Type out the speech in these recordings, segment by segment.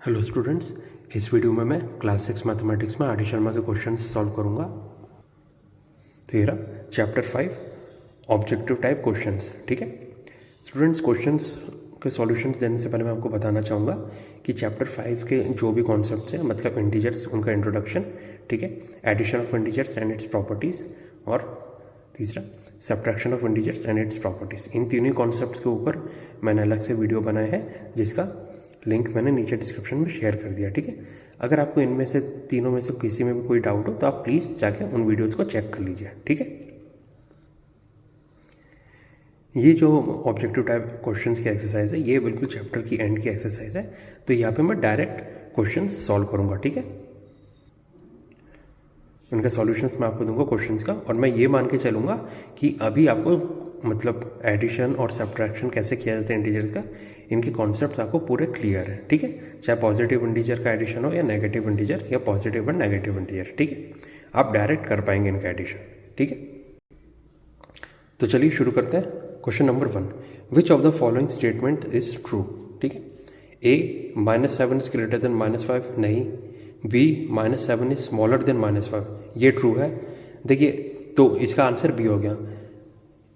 Hello students, इस video में मैं क्लास 6 मैथमेटिक्स में आर डी शर्मा के क्वेश्चन सॉल्व करूंगा। तो ये रहा चैप्टर 5 ऑब्जेक्टिव टाइप क्वेश्चंस। ठीक है स्टूडेंट्स, क्वेश्चंस के सॉल्यूशंस देने से पहले मैं आपको बताना चाहूँगा कि चैप्टर 5 के जो भी कॉन्सेप्ट्स हैं, मतलब इंटीजर्स, उनका इंट्रोडक्शन, ठीक है, addition of integers and its properties, और तीसरा subtraction of integers and its properties, इन तीनों कॉन्सेप्ट्स के ऊपर मैंने अलग से वीडियो बनाए हैं जिसका लिंक मैंने नीचे डिस्क्रिप्शन में शेयर कर दिया। ठीक है, अगर आपको इनमें से तीनों में से किसी में भी कोई डाउट हो तो आप प्लीज़ जाके उन वीडियोज़ को चेक कर लीजिए। ठीक है, ये जो ऑब्जेक्टिव टाइप क्वेश्चंस की एक्सरसाइज है, ये बिल्कुल चैप्टर की एंड की एक्सरसाइज है। तो यहाँ पे मैं डायरेक्ट क्वेश्चन सॉल्व करूँगा। ठीक है, उनका सॉल्यूशंस मैं आपको दूंगा क्वेश्चंस का, और मैं ये मान के चलूँगा कि अभी आपको मतलब एडिशन और सब्ट्रैक्शन कैसे किया जाता है इंटीजर्स का, इनके कॉन्सेप्ट्स आपको पूरे क्लियर है। ठीक है, चाहे पॉजिटिव इंटीजर का एडिशन हो या नेगेटिव इंटीजर या पॉजिटिव और नेगेटिव इंटीजर, ठीक है, आप डायरेक्ट कर पाएंगे इनका एडिशन। ठीक है, तो चलिए शुरू करते हैं। Question number 1, which of the following statement is true. ठीक है, ए -7 इज ग्रेटर देन -5, नहीं। बी -7 इज स्मॉलर देन -5, ये ट्रू है। देखिए, तो इसका आंसर बी हो गया।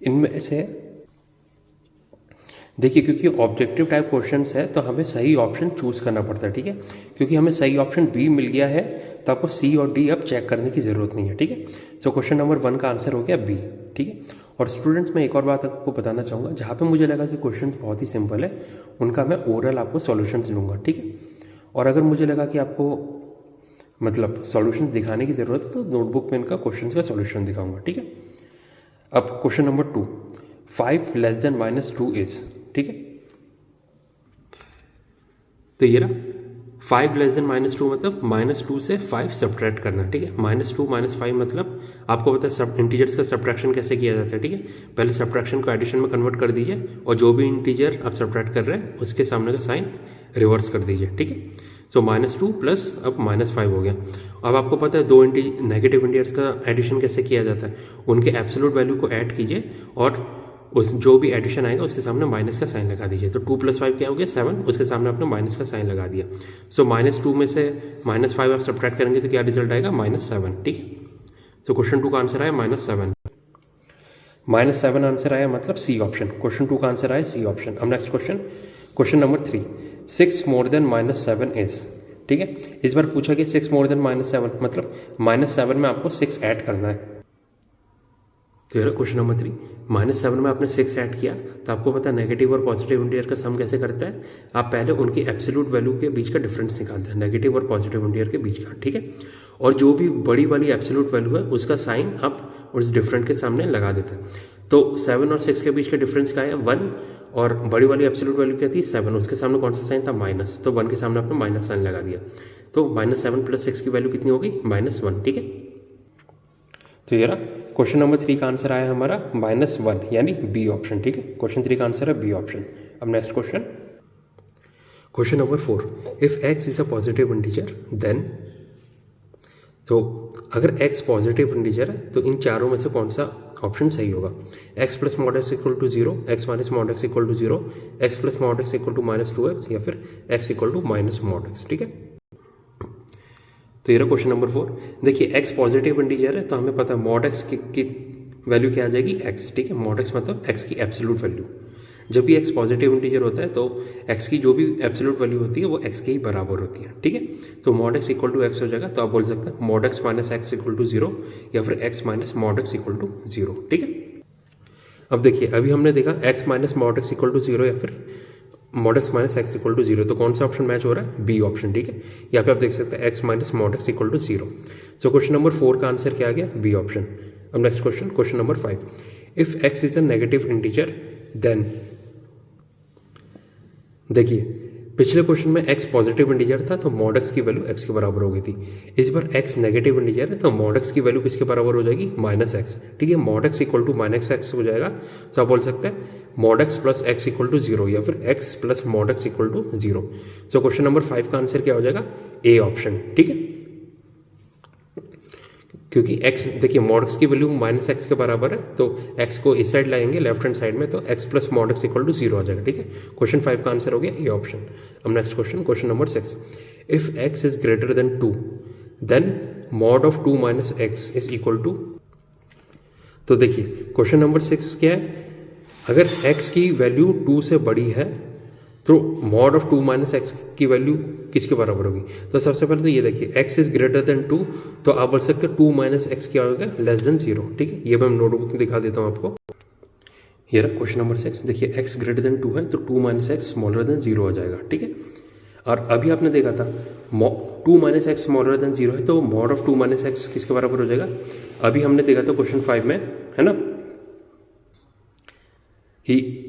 इनमें से देखिए, क्योंकि ऑब्जेक्टिव टाइप क्वेश्चंस है तो हमें सही ऑप्शन चूज करना पड़ता है। ठीक है, क्योंकि हमें सही ऑप्शन बी मिल गया है तो आपको सी और डी अब चेक करने की जरूरत नहीं है। ठीक है, सो क्वेश्चन नंबर 1 का आंसर हो गया बी। ठीक है, और स्टूडेंट्स, मैं एक और बात आपको बताना चाहूँगा, जहाँ पे मुझे लगा कि क्वेश्चन बहुत ही सिंपल है उनका मैं ओरल आपको सॉल्यूशंस दूंगा। ठीक है, और अगर मुझे लगा कि आपको मतलब सॉल्यूशंस दिखाने की ज़रूरत है तो नोटबुक में इनका क्वेश्चन का सॉल्यूशन दिखाऊंगा। ठीक है, अब question number 2, 5 less than -2 is. ठीक है, तो ये रहा 5 लेस देन -2 मतलब -2 से 5 सब्ट्रैक्ट करना। ठीक है, -2 -5 मतलब आपको पता है सब इंटीजर्स का सब्ट्रैक्शन कैसे किया जाता है। ठीक है, पहले सब्ट्रैक्शन को एडिशन में कन्वर्ट कर दीजिए और जो भी इंटीजर आप सब्ट्रैक्ट कर रहे हैं उसके सामने का साइन रिवर्स कर दीजिए। ठीक है, सो -2 प्लस अब -5 हो गया। अब आपको पता है दो नेगेटिव इंटीजर्स का एडिशन कैसे किया जाता है, उनके एब्सोल्यूट वैल्यू को ऐड कीजिए और उस जो भी एडिशन आएगा उसके सामने माइनस का साइन लगा दीजिए। तो 2 + 5 क्या हो गया 7, उसके सामने आपने माइनस का साइन लगा दिया। सो -2 में से -5 आप सब्ट्रैक्ट करेंगे तो क्या रिजल्ट आएगा -7। ठीक है, तो क्वेश्चन 2 का आंसर आया -7। -7 आंसर आया मतलब सी ऑप्शन। क्वेश्चन 2 का आंसर आया सी ऑप्शन। अब next question, question number 3, 6 more than -7 is. ठीक है, इस बार पूछा कि 6 मोर देन -7 मतलब -7 में आपको 6 ऐड करना है। तो ये क्वेश्चन नंबर 3, -7 में आपने 6 ऐड किया तो आपको पता है नेगेटिव और पॉजिटिव इंटीजर का सम कैसे करता है, आप पहले उनकी एब्सोल्यूट वैल्यू के बीच का डिफरेंस निकालते हैं, नेगेटिव और पॉजिटिव इंटीजर के बीच का। ठीक है, और जो भी बड़ी वाली एब्सोल्यूट वैल्यू है उसका साइन आप उस डिफरेंट के सामने लगा देते हैं। तो 7 और 6 के बीच का डिफरेंस क्या है 1, और बड़ी वाली एब्सोल्यूट वैल्यू क्या थी 7, उसके सामने कौन सा साइन था माइनस, तो 1 के सामने आपने माइनस साइन लगा दिया। तो -7 + 6 की वैल्यू कितनी होगी -1। ठीक है, तो ये रहा क्वेश्चन नंबर 3 का आंसर आया हमारा -1 यानी बी ऑप्शन। ठीक है, क्वेश्चन 3 का आंसर है बी ऑप्शन। अब next question, question number 4, if x is a positive integer then. तो अगर x पॉजिटिव इंटीजर है तो इन चारों में से कौन सा ऑप्शन सही होगा, x + mod x = 0, x - mod x = 0, x + mod x = -2x, या फिर x = -mod x। ठीक है, तो ये रहा क्वेश्चन नंबर 4। देखिए, x पॉजिटिव इंटीजर है तो हमें पता है mod x की वैल्यू क्या आ जाएगी x। ठीक है, mod x मतलब x की एब्सोल्यूट वैल्यू। जब भी x पॉजिटिव इंटीजर होता है तो x की जो भी एब्सोल्यूट वैल्यू होती है वो x के ही बराबर होती है। ठीक है, तो mod x = x हो जाएगा, तो आप बोल सकते हैं mod x - x = 0 या फिर x - mod x = 0। ठीक है, अब देखिए, अभी हमने देखा x - mod x = 0 या फिर mod x - x = 0, तो कौन सा ऑप्शन मैच हो रहा है बी ऑप्शन। ठीक है, यहाँ पे आप देख सकते हैं x - mod x = 0। So question number 4 का आंसर क्या आ गया बी ऑप्शन। अब next question, question number 5, if x is a negative integer then. देखिए, पिछले क्वेश्चन में x पॉजिटिव इंटीजर था तो mod x की वैल्यू x के बराबर हो गई थी। इस बार x नेगेटिव इंटीजर है तो mod x की वैल्यू किसके बराबर हो जाएगी -x। ठीक है, mod x = -x हो जाएगा, तो आप बोल सकते हैं mod x + x = 0 या फिर x + mod x = 0। So question number 5 का आंसर क्या हो जाएगा ए ऑप्शन। ठीक है, क्योंकि x देखिए मॉड x की वैल्यू माइनस एक्स के बराबर है, तो x को इस साइड लाएंगे लेफ्ट हैंड साइड में, तो x plus mod x equal to 0 आ जाएगा। ठीक है, क्वेश्चन 5 का आंसर हो गया ए ऑप्शन। अब next question, question number 6, if x is greater than 2 then mod of 2 minus x is equal to. तो देखिए क्वेश्चन नंबर 6 क्या है, अगर x की वैल्यू 2 से बड़ी है तो मॉड ऑफ 2 माइनस एक्स की वैल्यू किसके बराबर होगी। तो सबसे पहले तो ये देखिए x इज ग्रेटर देन 2, तो आप बोल सकते हो 2 माइनस एक्स क्या होगा, लेस देन 0। ठीक है, ये मैं नोटबुक में दिखा देता हूँ आपको। ये रहा क्वेश्चन नंबर 6, देखिए x ग्रेटर देन 2 है तो 2 माइनस एक्स स्मॉलर देन 0 हो जाएगा। ठीक है, और अभी आपने देखा था 2 माइनस एक्स स्मॉलर देन 0 है तो मॉड ऑफ 2 माइनस एक्स किसके बराबर हो जाएगा। अभी हमने देखा था क्वेश्चन 5 में, है ना, कि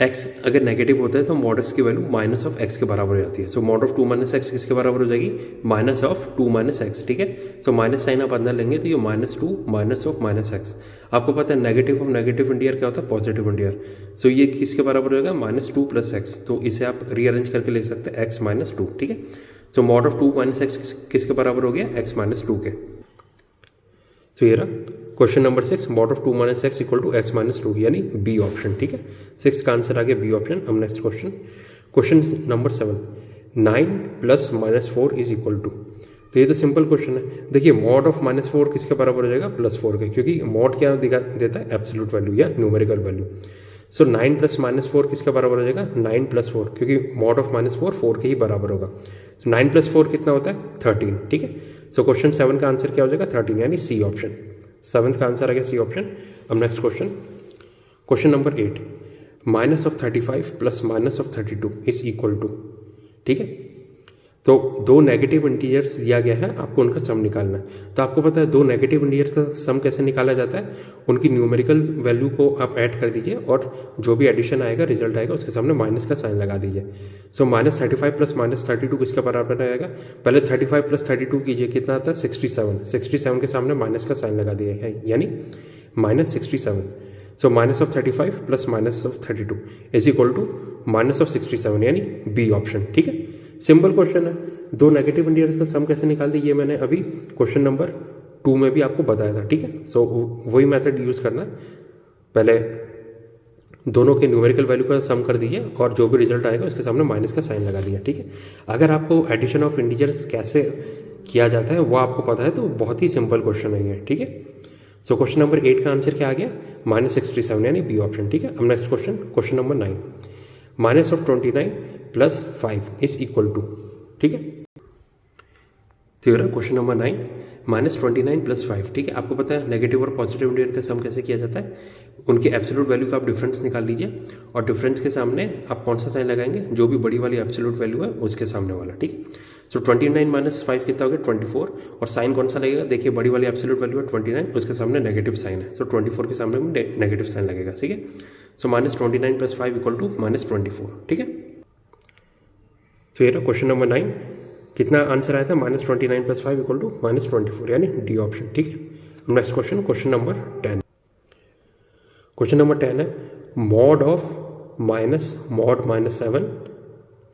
x अगर नेगेटिव होता है तो मॉड x की वैल्यू माइनस ऑफ x के बराबर हो जाती है। सो मॉड ऑफ 2 माइनस एक्स किसके बराबर हो जाएगी, माइनस ऑफ 2 माइनस एक्स। ठीक है, सो माइनस साइन आप अंदर लेंगे तो ये -2 माइनस ऑफ माइनस एक्स। आपको पता है नेगेटिव ऑफ नेगेटिव इंटीजर क्या होता है, पॉजिटिव इंटीजर। सो ये किसके बराबर होगा, -2 प्लस एक्स। तो इसे आप रीअरेंज करके ले सकते हैं x माइनस 2। ठीक है, सो मॉड ऑफ 2 माइनस एक्स किसके बराबर हो गया, x माइनस 2 के। तो ये रहा question number 6, mod of 2 minus x equal to x minus 2, यानी बी ऑप्शन। ठीक है, 6 का आंसर आ गया बी ऑप्शन। अब next question, question number 7, 9 plus -4 is equal to. तो ये तो सिंपल क्वेश्चन है। देखिए मॉड ऑफ -4 किसके बराबर हो जाएगा, +4 के, क्योंकि मॉड क्या दिखा देता है, एब्सोल्यूट वैल्यू या न्यूमेरिकल वैल्यू। सो 9 प्लस -4 किसके बराबर हो जाएगा, 9 प्लस 4, क्योंकि मॉड ऑफ -4 4 के ही बराबर होगा। सो 9 प्लस 4 कितना होता है, 13। ठीक है, सो क्वेश्चन 7 का आंसर क्या हो जाएगा, 13, यानी सी ऑप्शन। 7th का आंसर आ गया सी ऑप्शन। अब next question, question number 8, minus of 35 plus minus of 32 is equal to. ठीक है, तो दो नेगेटिव इंटीजर्स दिया गया है, आपको उनका सम निकालना है। तो आपको पता है दो नेगेटिव इंटीजर्स का सम कैसे निकाला जाता है, उनकी न्यूमेरिकल वैल्यू को आप ऐड कर दीजिए और जो भी एडिशन आएगा, रिजल्ट आएगा, उसके सामने माइनस का साइन लगा दीजिए। सो -35 प्लस -32 किसके बराबर आएगा, पहले 35 प्लस 32 कीजिए, कितना आता है 67। 67 के सामने माइनस का साइन लगा दिया है, यानी -67। So minus of 35 plus minus of 32 is equal to minus of 67, यानी बी ऑप्शन। ठीक है, सिंपल क्वेश्चन है। दो नेगेटिव इंटीजर्स का सम कैसे निकाल दी, ये मैंने अभी क्वेश्चन नंबर 2 में भी आपको बताया था। ठीक है, सो वही मेथड यूज़ करना, पहले दोनों के न्यूमेरिकल वैल्यू का सम कर दीजिए और जो भी रिजल्ट आएगा उसके सामने माइनस का साइन लगा दिया। ठीक है, अगर आपको एडिशन ऑफ इंटीजर्स कैसे किया जाता है वो आपको पता है तो बहुत ही सिंपल क्वेश्चन है ये। ठीक है, सो क्वेश्चन नंबर 8 का आंसर क्या आ गया, -67, यानी बी ऑप्शन। ठीक है, अब next question, question number 9, minus of 29 plus 5 is equal to. ठीक है, तो क्वेश्चन नंबर 9, -29 प्लस 5। ठीक है, आपको पता है नेगेटिव और पॉजिटिव इंटीजर का सम कैसे किया जाता है, उनकी एब्सोल्यूट वैल्यू का आप डिफरेंस निकाल लीजिए और डिफरेंस के सामने आप कौन सा साइन लगाएंगे, जो भी बड़ी वाली एब्सोल्यूट वैल्यू है उसके सामने वाला। ठीक है, सो 29 माइनस 5 कितना हो गया, 24, और साइन कौन सा लगेगा, देखिए बड़ी वाली एब्सोल्यूट वैल्यू है 29, उसके सामने नेगेटिव साइन है, सो 24 के सामने नेगेटिव साइन लगेगा। ठीक है, सो -29 प्लस 5 इक्वल टू -24। ठीक है, तो ये क्वेश्चन नंबर 9, कितना आंसर आया था, -29 प्लस 5 इक्वल टू -24, यानी डी ऑप्शन। ठीक है, next question, question number 10। Question number 10 है मॉड ऑफ -7,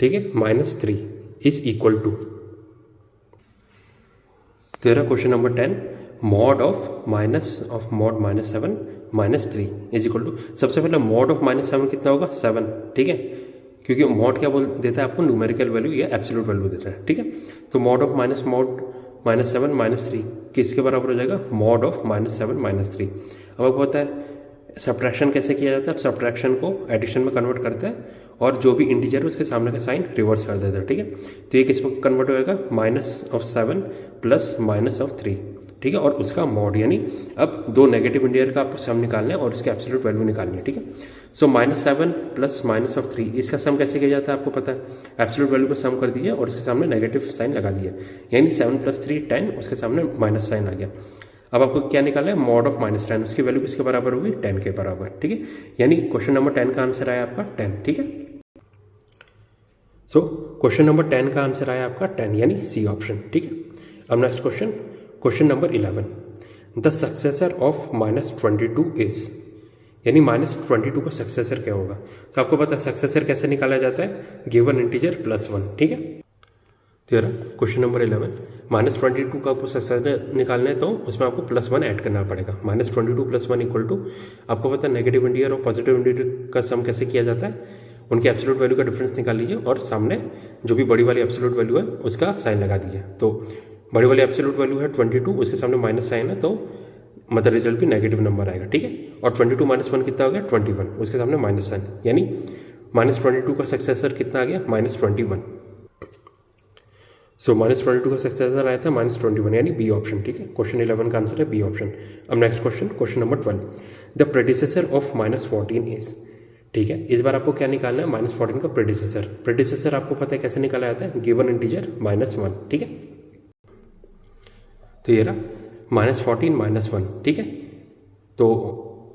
ठीक है, -3 इज इक्वल टू। तेरा question number 10, mod of mod -7 -3 is equal to. सबसे पहले मॉड ऑफ -7 कितना होगा, 7। ठीक है, क्योंकि मॉड क्या बोल देता है आपको, न्यूमेरिकल वैल्यू या एब्सोल्यूट वैल्यू देता है। ठीक है, तो मॉड ऑफ -7 -3 किसके बराबर हो जाएगा, मॉड ऑफ -7 -3। अब आपको पता है सब्ट्रैक्शन कैसे किया जाता है, सब्ट्रैक्शन को एडिशन में कन्वर्ट करते हैं और जो भी इंटीजर है उसके सामने का साइन रिवर्स कर देता है। ठीक है, तो ये किस पर कन्वर्ट होएगा, -7 प्लस -3। ठीक है, और उसका मॉड, यानी अब दो नेगेटिव इंटीजर का आपको सम निकालना है और इसकी एब्सोल्यूट वैल्यू निकालनी है। ठीक है, सो -7 प्लस -3 इसका सम कैसे किया जाता है आपको पता है, एब्सोल्यूट वैल्यू को सम कर दीजिए और उसके सामने नेगेटिव साइन लगा दिया, यानी 7 + 3 10, उसके सामने माइनस साइन आ गया। अब आपको क्या निकालना है, मॉड ऑफ -10, उसकी वैल्यू किसके बराबर होगी, 10 के बराबर। ठीक है, यानी क्वेश्चन नंबर 10 का आंसर आया आपका 10। ठीक है, सो क्वेश्चन नंबर 10 का आंसर आया आपका 10, यानी सी ऑप्शन। ठीक है, अब next question, question number 11, the successor of -22 is, यानी -22 का सक्सेसर क्या होगा। तो आपको पता है सक्सेसर कैसे निकाला जाता है, गिवन इंटीजर +1। ठीक है, तो यार क्वेश्चन नंबर 11, -22 का आपको सक्सेसर निकालना है तो उसमें आपको +1 ऐड करना पड़ेगा। -22 + 1 इक्वल टू, आपको पता है नेगेटिव इंटीजर और पॉजिटिव इंटीजर का सम कैसे किया जाता है, उनके एब्सोल्यूट वैल्यू का डिफरेंस निकाल लीजिए और सामने जो भी बड़ी वाली एब्सोल्यूट वैल्यू है उसका साइन लगा दीजिए। तो बड़ी वाली एब्सोल्यूट वैल्यू है 22, उसके सामने माइनस साइन है तो मतलब रिजल्ट भी नेगेटिव नंबर आएगा, ठीक है। और 22 - 1 कितना हो गया 21, उसके सामने माइनस साइन, यानी -22 का सक्सेसर कितना आ गया -21। सो -22 का सक्सेसर आया था -21, यानी बी ऑप्शन, ठीक है। क्वेश्चन 11 का आंसर है बी ऑप्शन। अब next question, question number 12, the predecessor of -14 is, ठीक है। इस बार आपको क्या निकालना है, -14 का प्रेडिसेसर आपको पता है कैसे निकाला जाता है, गिवन इंटीजर -1, ठीक है। तो ये रहा -14 - 1, ठीक है। तो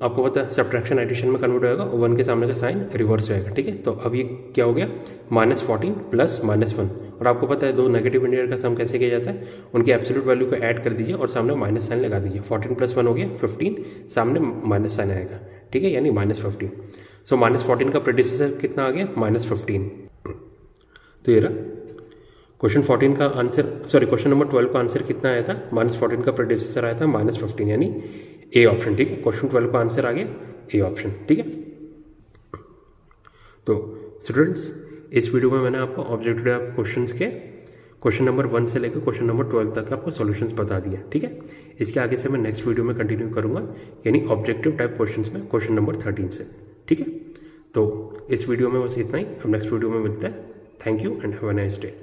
आपको पता है सब्ट्रैक्शन एडिशन में कन्वर्ट होगा, 1 के सामने का साइन रिवर्स होएगा, ठीक है। तो अब ये क्या हो गया, -14 + -1, और आपको पता है दो नेगेटिव इंटीजर का सम कैसे किया जाता है, उनकी एब्सोल्यूट वैल्यू को ऐड कर दीजिए और सामने माइनस साइन लगा दीजिए। 14 + 1 हो गया 15, सामने माइनस साइन आएगा, ठीक है, यानी -15। सो -14 का प्रेडिसेसर कितना आ गया, -15। तो ये रहा क्वेश्चन 14 का आंसर, सॉरी क्वेश्चन नंबर 12 का आंसर कितना आया था, -14 का प्रेडिसेसर आया था -15, यानी ए ऑप्शन, ठीक है। क्वेश्चन 12 का आंसर आ गया ए ऑप्शन, ठीक है। तो स्टूडेंट्स, इस वीडियो में मैंने आपको ऑब्जेक्टिव टाइप क्वेश्चंस के क्वेश्चन नंबर 1 से लेकर क्वेश्चन नंबर 12 तक आपको सॉल्यूशंस बता दिए, ठीक है। इसके आगे से मैं नेक्स्ट वीडियो में कंटिन्यू करूंगा, यानी ऑब्जेक्टिव टाइप क्वेश्चंस में क्वेश्चन नंबर 13 से, ठीक है। तो इस वीडियो में बस इतना ही, अब नेक्स्ट वीडियो में मिलता है। Thank you and have a nice day.